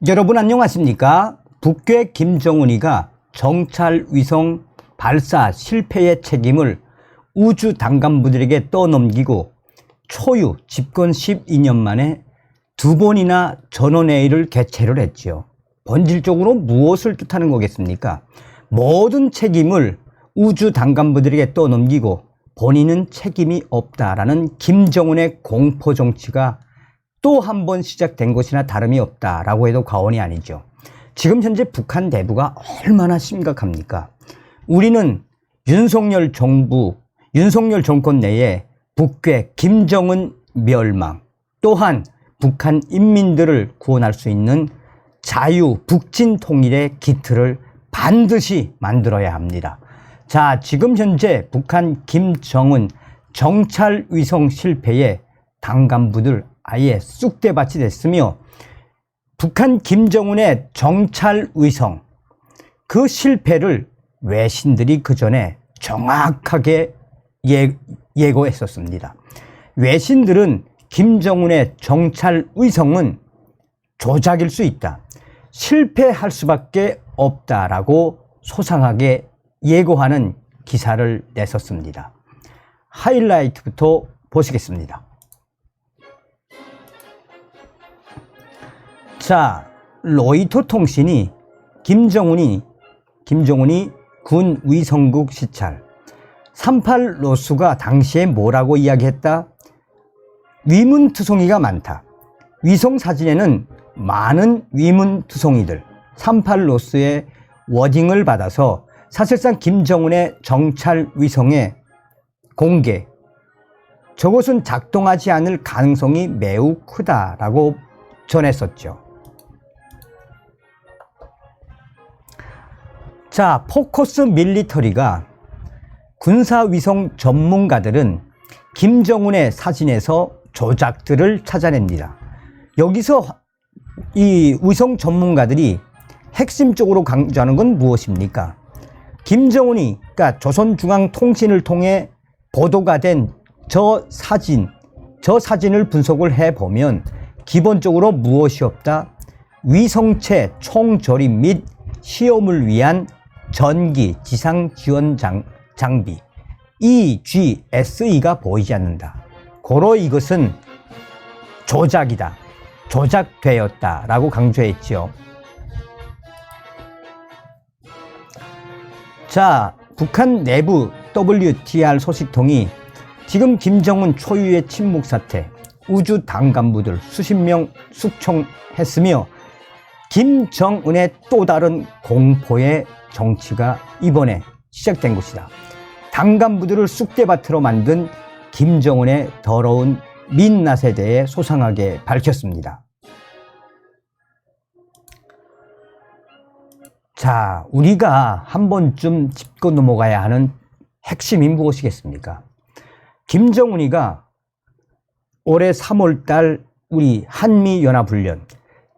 여러분 안녕하십니까? 북괴 김정은이가 정찰 위성 발사 실패의 책임을 우주 당간부들에게 떠넘기고 초유 집권 12년 만에 두 번이나 전원회의를 개최를 했지요. 본질적으로 무엇을 뜻하는 거겠습니까? 모든 책임을 우주 당간부들에게 떠넘기고 본인은 책임이 없다라는 김정은의 공포 정치가 또 한 번 시작된 것이나 다름이 없다라고 해도 과언이 아니죠. 지금 현재 북한 내부가 얼마나 심각합니까? 우리는 윤석열 정권 내에 북괴 김정은 멸망, 또한 북한 인민들을 구원할 수 있는 자유 북진 통일의 기틀을 반드시 만들어야 합니다. 자, 지금 현재 북한 김정은 정찰 위성 실패에 당 간부들 아예 쑥대밭이 됐으며, 북한 김정은의 정찰 위성 그 실패를 외신들이 그 전에 정확하게 예고했었습니다. 외신들은 김정은의 정찰 위성은 조작일 수 있다, 실패할 수밖에 없다라고 소상하게 예고하는 기사를 냈었습니다. 하이라이트부터 보시겠습니다. 자, 로이터 통신이 김정은이 군 위성국 시찰 38 로스가 당시에 뭐라고 이야기했다? 위문투성이가 많다. 위성 사진에는 많은 위문투성이들, 38 로스의 워딩을 받아서 사실상 김정은의 정찰 위성의 공개, 저것은 작동하지 않을 가능성이 매우 크다라고 전했었죠. 자, 포커스 밀리터리가 군사위성 전문가들은 김정은의 사진에서 조작들을 찾아냅니다. 여기서 이 위성 전문가들이 핵심적으로 강조하는 건 무엇입니까? 김정은이, 그러니까 조선중앙통신을 통해 보도가 된 저 사진을 분석을 해보면 기본적으로 무엇이 없다? 위성체 총조립 및 시험을 위한 전기 지상 지원 장비 EGSE가 보이지 않는다. 고로 이것은 조작이다, 조작되었다 라고 강조했지요. 자, 북한 내부 WTR 소식통이 지금 김정은 초유의 침묵 사태, 우주 당 간부들 수십 명 숙청했으며 김정은의 또 다른 공포의 정치가 이번에 시작된 것이다. 당 간부들을 쑥대밭으로 만든 김정은의 더러운 민낯에 대해 소상하게 밝혔습니다. 자, 우리가 한 번쯤 짚고 넘어가야 하는 핵심이 무엇이겠습니까? 김정은이가 올해 3월달 우리 한미연합훈련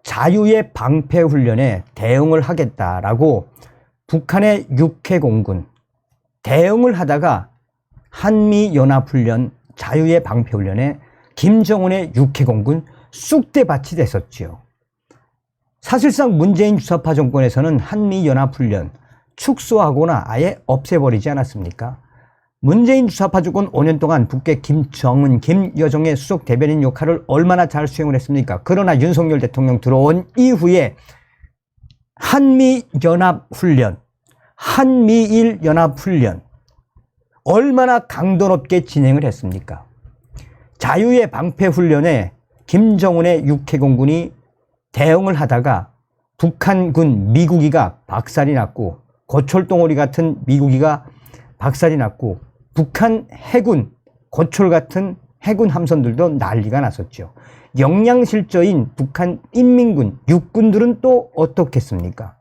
자유의 방패훈련에 대응을 하겠다라고 북한의 육해공군 대응을 하다가 한미연합훈련 자유의 방패훈련에 김정은의 육해공군 쑥대밭이 됐었지요. 사실상 문재인 주사파 정권에서는 한미연합훈련 축소하거나 아예 없애버리지 않았습니까? 문재인 주사파 정권 5년 동안 북괴 김정은, 김여정의 수석 대변인 역할을 얼마나 잘 수행을 했습니까? 그러나 윤석열 대통령 들어온 이후에 한미연합훈련, 한미일연합훈련 얼마나 강도 높게 진행을 했습니까? 자유의 방패훈련에 김정은의 육해공군이 대응을 하다가 북한군 미국이가 박살이 났고, 고철덩어리 같은 미국이가 박살이 났고, 북한 해군 고철 같은 해군 함선들도 난리가 났었죠. 영양실조인 북한 인민군 육군들은 또 어떻겠습니까?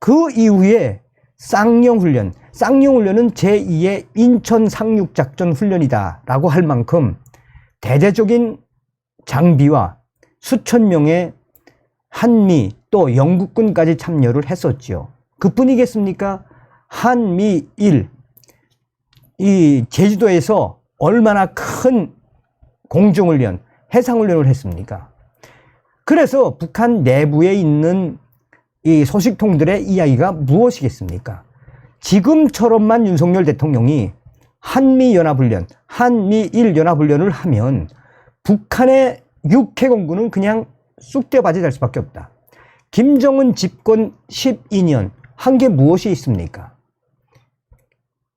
그 이후에 쌍용훈련은 제2의 인천 상륙작전 훈련이다 라고 할 만큼 대대적인 장비와 수천 명의 한미 또 영국군까지 참여를 했었지요. 그뿐이겠습니까? 한미일, 이 제주도에서 얼마나 큰 공중훈련, 해상훈련을 했습니까? 그래서 북한 내부에 있는 이 소식통들의 이야기가 무엇이겠습니까? 지금처럼만 윤석열 대통령이 한미연합훈련, 한미일연합훈련을 하면 북한의 육해공군은 그냥 쑥대바지 될 수밖에 없다. 김정은 집권 12년 한 게 무엇이 있습니까?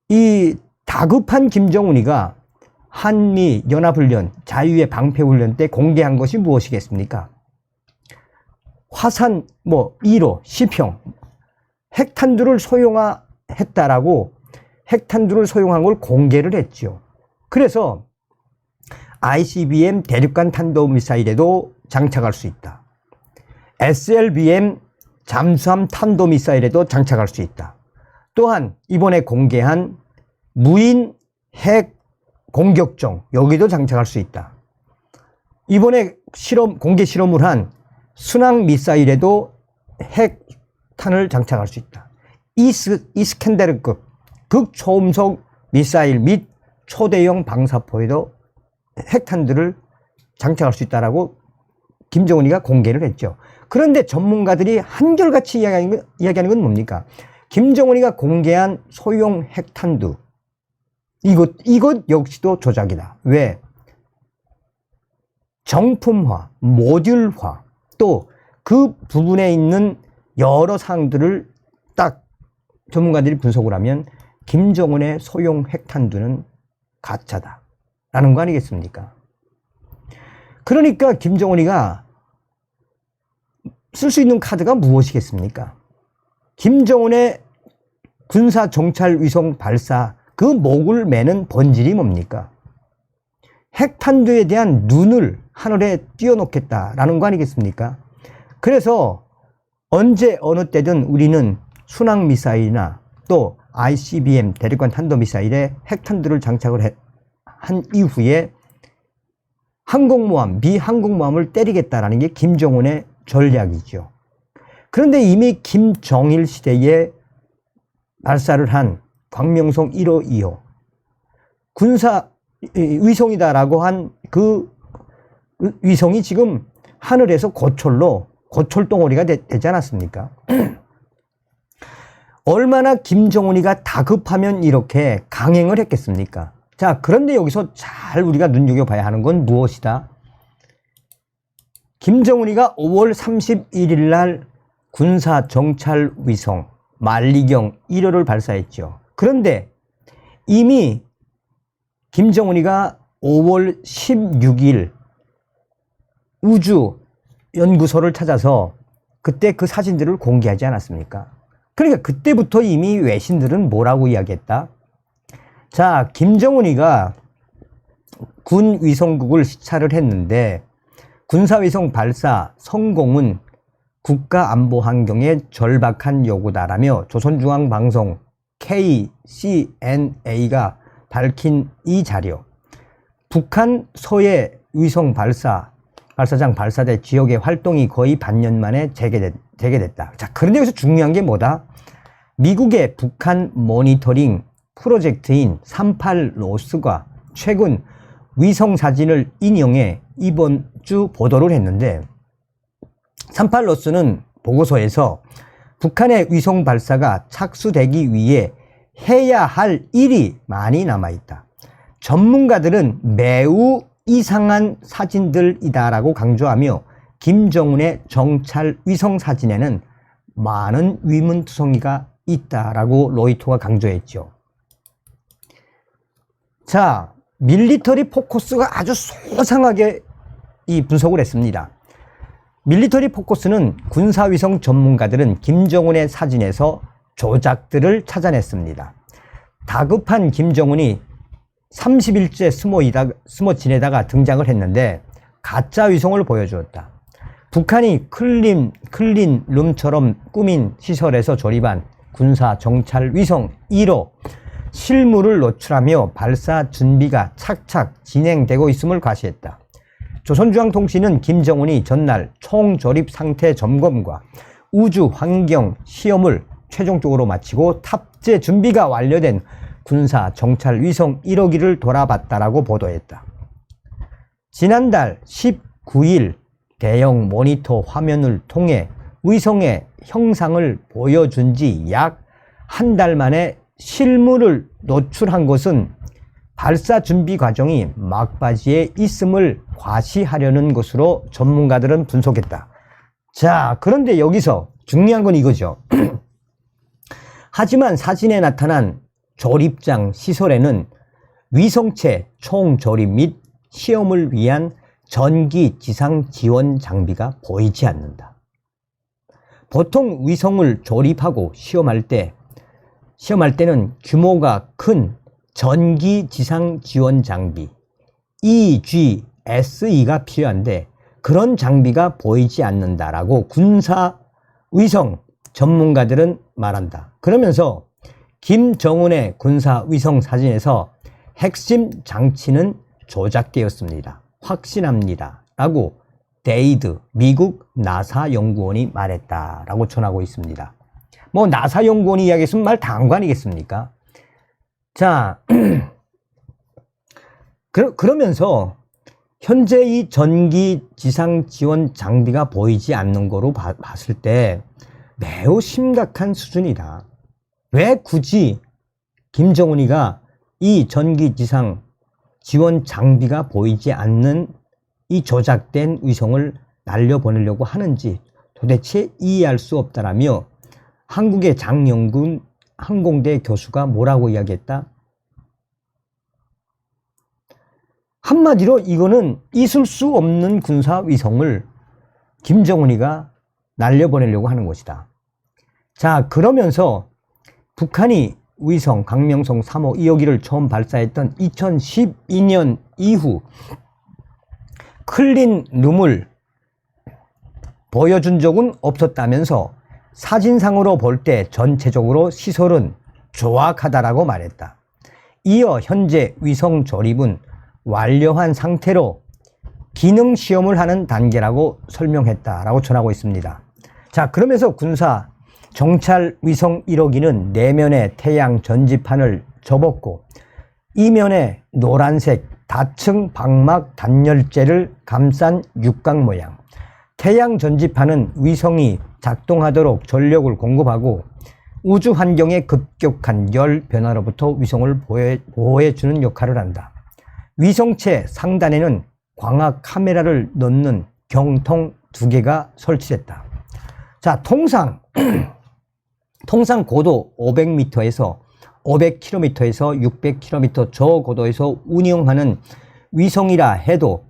이 다급한 김정은이가 한미연합훈련, 자유의 방패훈련 때 공개한 것이 무엇이겠습니까? 화산 1호, 시평, 핵탄두를 소형화했다라고 핵탄두를 소형한 걸 공개를 했죠. 그래서 ICBM 대륙간 탄도미사일에도 장착할 수 있다. SLBM 잠수함 탄도미사일에도 장착할 수 있다. 또한 이번에 공개한 무인 핵 공격정 여기도 장착할 수 있다. 이번에 공개 실험을 한 순항 미사일에도 핵탄을 장착할 수 있다. 이스캔데르급 극초음속 미사일 및 초대형 방사포에도 핵탄들을 장착할 수 있다라고 김정은이가 공개를 했죠. 그런데 전문가들이 한결같이 이야기하는 건 뭡니까? 김정은이가 공개한 소형 핵탄두 이것 역시도 조작이다. 왜? 정품화, 모듈화 또 그 부분에 있는 여러 사항들을 딱 전문가들이 분석을 하면 김정은의 소형 핵탄두는 가짜다라는 거 아니겠습니까? 그러니까 김정은이가 쓸 수 있는 카드가 무엇이겠습니까? 김정은의 군사 정찰 위성 발사 그 목을 매는 본질이 뭡니까? 핵탄두에 대한 눈을 하늘에 띄워놓겠다라는 거 아니겠습니까? 그래서 언제 어느 때든 우리는 순항미사일이나 또 ICBM 대륙간 탄도미사일에 핵탄두를 장착을 한 이후에 미 항공모함을 때리겠다라는 게 김정은의 전략이죠. 그런데 이미 김정일 시대에 발사를 한 광명성 1호, 2호 군사 위성이다라고 한 그 위성이 지금 하늘에서 고철덩어리가 되지 않았습니까? 얼마나 김정은이가 다급하면 이렇게 강행을 했겠습니까? 자, 그런데 여기서 잘 우리가 눈여겨봐야 하는 건 무엇이다? 김정은이가 5월 31일 날 군사 정찰 위성 만리경 1호를 발사했죠. 그런데 이미 김정은이가 5월 16일 우주연구소를 찾아서 그때 그 사진들을 공개하지 않았습니까? 그러니까 그때부터 이미 외신들은 뭐라고 이야기했다? 자, 김정은이가 군 위성국을 시찰을 했는데 군사위성 발사 성공은 국가안보 환경에 절박한 요구다라며 조선중앙방송 KCNA가 밝힌 이 자료, 북한 서해 위성 발사장 발사대 지역의 활동이 거의 반년 만에 재개됐다. 자, 그런데 여기서 중요한 게 뭐다? 미국의 북한 모니터링 프로젝트인 38로스가 최근 위성 사진을 인용해 이번 주 보도를 했는데 38로스는 보고서에서 북한의 위성 발사가 착수되기 위해 해야 할 일이 많이 남아있다. 전문가들은 매우 이상한 사진들이다라고 강조하며 김정은의 정찰 위성 사진에는 많은 위문투성이가 있다라고 로이터가 강조했죠. 자, 밀리터리 포커스가 아주 소상하게 이 분석을 했습니다. 밀리터리 포커스는 군사위성 전문가들은 김정은의 사진에서 조작들을 찾아냈습니다. 다급한 김정은이 30일째 숨어 지내다가 등장을 했는데 가짜 위성을 보여주었다. 북한이 클린룸처럼 꾸민 시설에서 조립한 군사 정찰 위성 1호 실물을 노출하며 발사 준비가 착착 진행되고 있음을 과시했다. 조선중앙통신은 김정은이 전날 총조립 상태 점검과 우주 환경 시험을 최종적으로 마치고 탑재 준비가 완료된 군사 정찰 위성 1호기를 돌아봤다라고 보도했다. 지난달 19일 대형 모니터 화면을 통해 위성의 형상을 보여준 지 약 한 달 만에 실물을 노출한 것은 발사 준비 과정이 막바지에 있음을 과시하려는 것으로 전문가들은 분석했다. 자, 그런데 여기서 중요한 건 이거죠. 하지만 사진에 나타난 조립장 시설에는 위성체 총조립 및 시험을 위한 전기 지상 지원 장비가 보이지 않는다. 보통 위성을 조립하고 시험할 때는 규모가 큰 전기 지상 지원 장비 EGSE가 필요한데 그런 장비가 보이지 않는다라고 군사 위성 전문가들은 말한다. 그러면서 김정은의 군사 위성 사진에서 핵심 장치는 조작되었습니다. 확신합니다. 라고 데이드 미국 나사 연구원이 말했다라고 전하고 있습니다. 뭐 나사 연구원이 이야기했으면 말 다 한 거 아니겠습니까? 자, 그러면서 현재 이 전기 지상 지원 장비가 보이지 않는 거로 봤을 때 매우 심각한 수준이다. 왜 굳이 김정은이가 이 전기 지상 지원 장비가 보이지 않는 이 조작된 위성을 날려보내려고 하는지 도대체 이해할 수 없다라며 한국의 장영군 항공대 교수가 뭐라고 이야기했다? 한마디로 이거는 있을 수 없는 군사 위성을 김정은이가 날려보내려고 하는 것이다. 자, 그러면서 북한이 위성 강명성 3호 2호기를 처음 발사했던 2012년 이후 클린 룸을 보여준 적은 없었다면서 사진상으로 볼 때 전체적으로 시설은 조악하다라고 말했다. 이어 현재 위성 조립은 완료한 상태로 기능 시험을 하는 단계라고 설명했다라고 전하고 있습니다. 자, 그러면서 군사 정찰 위성 1호기는 내면에 태양 전지판을 접었고 이면에 노란색 다층 방막 단열재를 감싼 육각 모양. 태양 전지판은 위성이 작동하도록 전력을 공급하고 우주 환경의 급격한 열 변화로부터 위성을 보호해주는 역할을 한다. 위성체 상단에는 광학 카메라를 넣는 경통 2개가 설치됐다. 자, 통상 고도 500m에서 500km에서 600km 저고도에서 운영하는 위성이라 해도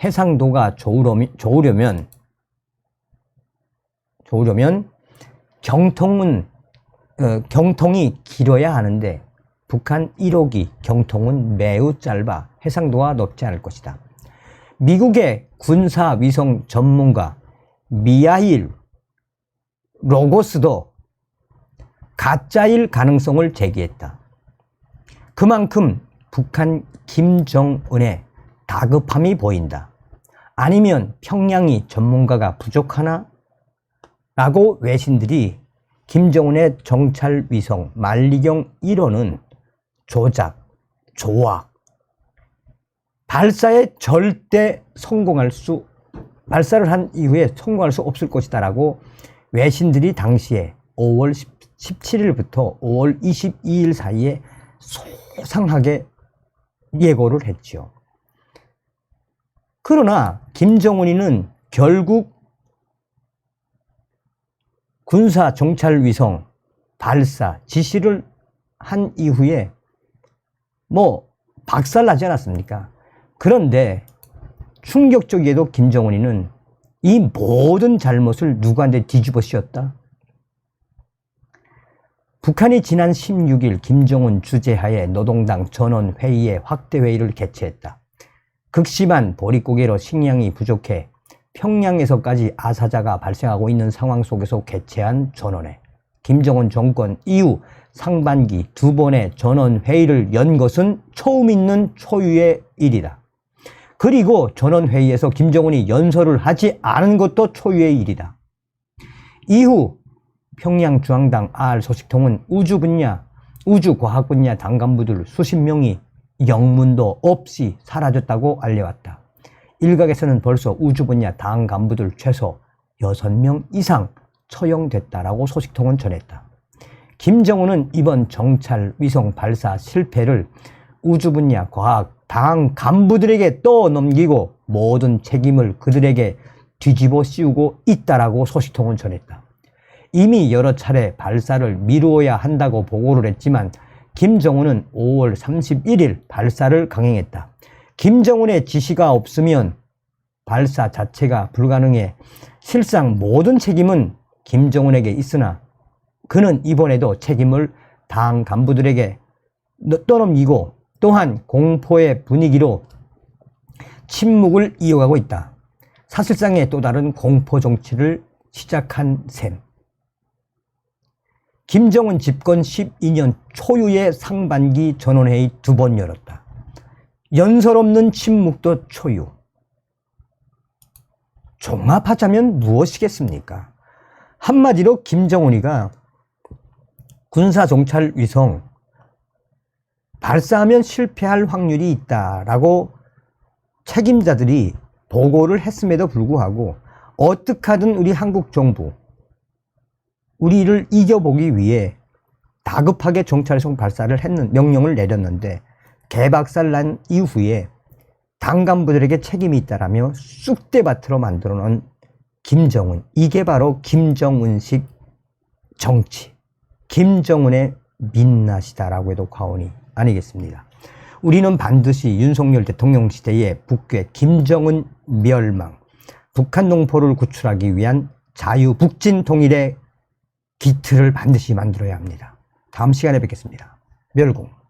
해상도가 좋으려면 경통이 길어야 하는데 북한 1호기 경통은 매우 짧아 해상도가 높지 않을 것이다. 미국의 군사 위성 전문가 미하일 로고스도 가짜일 가능성을 제기했다. 그만큼 북한 김정은의 다급함이 보인다. 아니면 평양이 전문가가 부족하나? 라고 외신들이 김정은의 정찰 위성 만리경 1호는 조작, 조악, 발사를 한 이후에 성공할 수 없을 것이다 라고 외신들이 당시에 5월 17일부터 5월 22일 사이에 소상하게 예고를 했죠. 그러나 김정은이는 결국 군사 정찰 위성 발사 지시를 한 이후에 박살나지 않았습니까? 그런데 충격적이게도 김정은이는 이 모든 잘못을 누구한테 뒤집어 씌웠다? 북한이 지난 16일 김정은 주재하에 노동당 전원회의의 확대회의를 개최했다. 극심한 보릿고개로 식량이 부족해 평양에서까지 아사자가 발생하고 있는 상황 속에서 개최한 전원회. 김정은 정권 이후 상반기 2번의 전원회의를 연 것은 처음 있는 초유의 일이다. 그리고 전원회의에서 김정은이 연설을 하지 않은 것도 초유의 일이다. 이후 평양중앙당 R 소식통은 우주과학 분야 당 간부들 수십 명이 영문도 없이 사라졌다고 알려왔다. 일각에서는 벌써 우주 분야 당 간부들 최소 6명 이상 처형됐다라고 소식통은 전했다. 김정은은 이번 정찰 위성 발사 실패를 우주 분야 과학 당 간부들에게 떠넘기고 모든 책임을 그들에게 뒤집어 씌우고 있다라고 소식통은 전했다. 이미 여러 차례 발사를 미루어야 한다고 보고를 했지만 김정은은 5월 31일 발사를 강행했다. 김정은의 지시가 없으면 발사 자체가 불가능해 실상 모든 책임은 김정은에게 있으나 그는 이번에도 책임을 당 간부들에게 떠넘기고 또한 공포의 분위기로 침묵을 이어가고 있다. 사실상의 또 다른 공포 정치를 시작한 셈. 김정은 집권 12년 초유의 상반기 전원회의 2번 열었다. 연설 없는 침묵도 초유. 종합하자면 무엇이겠습니까? 한마디로 김정은이가 군사정찰 위성 발사하면 실패할 확률이 있다라고 책임자들이 보고를 했음에도 불구하고 어떻게 하든 우리 한국 정부 우리를 이겨보기 위해 다급하게 정찰위성 발사를 명령을 내렸는데 개박살 난 이후에 당 간부들에게 책임이 있다라며 쑥대밭으로 만들어 놓은 김정은. 이게 바로 김정은식 정치, 김정은의 민낯이다라고 해도 과언이 아니겠습니다. 우리는 반드시 윤석열 대통령 시대의 북괴, 김정은 멸망, 북한 동포를 구출하기 위한 자유 북진 통일의 기틀을 반드시 만들어야 합니다. 다음 시간에 뵙겠습니다. 멸공.